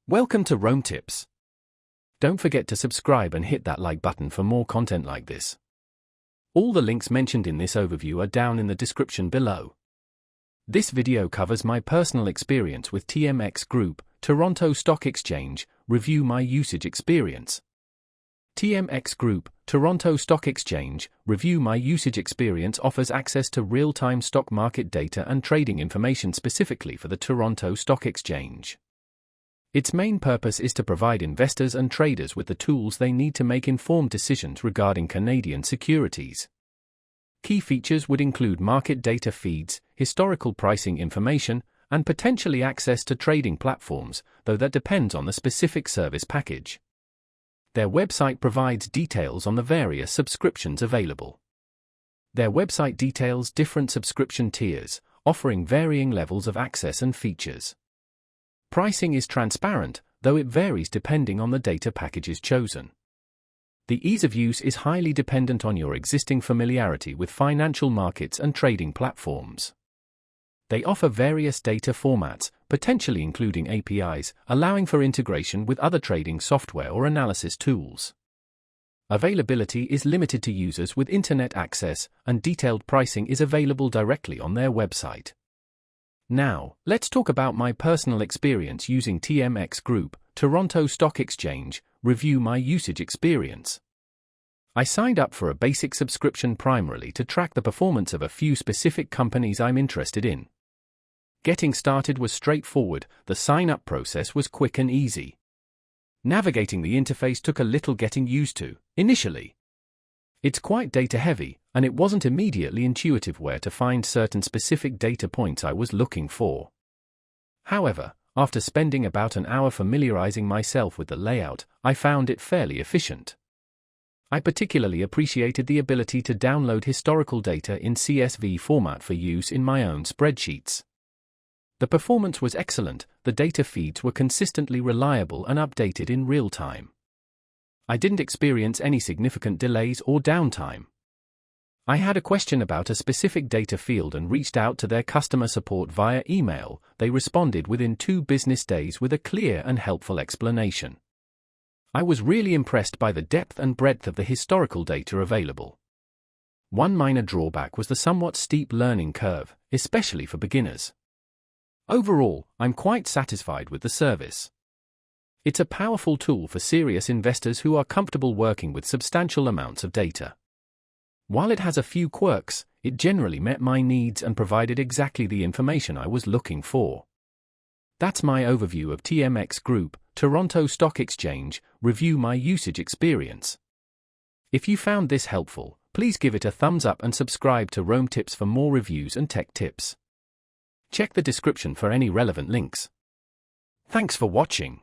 Welcome to Rome Tips. Don't forget to subscribe and hit that like button for more content like this. All the links mentioned in this overview are down in the description below. This video covers my personal experience with TMX Group, Toronto Stock Exchange. Review my usage experience. TMX Group, Toronto Stock Exchange. Review my usage experience offers access to real-time stock market data and trading information specifically for the Toronto Stock Exchange. Its main purpose is to provide investors and traders with the tools they need to make informed decisions regarding Canadian securities. Key features would include market data feeds, historical pricing information, and potentially access to trading platforms, though that depends on the specific service package. Their website provides details on the various subscriptions available. Their website details different subscription tiers, offering varying levels of access and features. Pricing is transparent, though it varies depending on the data packages chosen. The ease of use is highly dependent on your existing familiarity with financial markets and trading platforms. They offer various data formats, potentially including APIs, allowing for integration with other trading software or analysis tools. Availability is limited to users with internet access, and detailed pricing is available directly on their website. Now, let's talk about my personal experience using TMX Group, Toronto Stock Exchange. Review my usage experience. I signed up for a basic subscription primarily to track the performance of a few specific companies I'm interested in. Getting started was straightforward. The sign-up process was quick and easy. Navigating the interface took a little getting used to, initially. It's quite data-heavy, and it wasn't immediately intuitive where to find certain specific data points I was looking for. However, after spending about an hour familiarizing myself with the layout, I found it fairly efficient. I particularly appreciated the ability to download historical data in CSV format for use in my own spreadsheets. The performance was excellent. The data feeds were consistently reliable and updated in real time. I didn't experience any significant delays or downtime. I had a question about a specific data field and reached out to their customer support via email. They responded within 2 business days with a clear and helpful explanation. I was really impressed by the depth and breadth of the historical data available. One minor drawback was the somewhat steep learning curve, especially for beginners. Overall, I'm quite satisfied with the service. It's a powerful tool for serious investors who are comfortable working with substantial amounts of data. While it has a few quirks, it generally met my needs and provided exactly the information I was looking for. That's my overview of TMX Group, Toronto Stock Exchange. Review my usage experience. If you found this helpful, please give it a thumbs up and subscribe to Rome Tips for more reviews and tech tips. Check the description for any relevant links. Thanks for watching.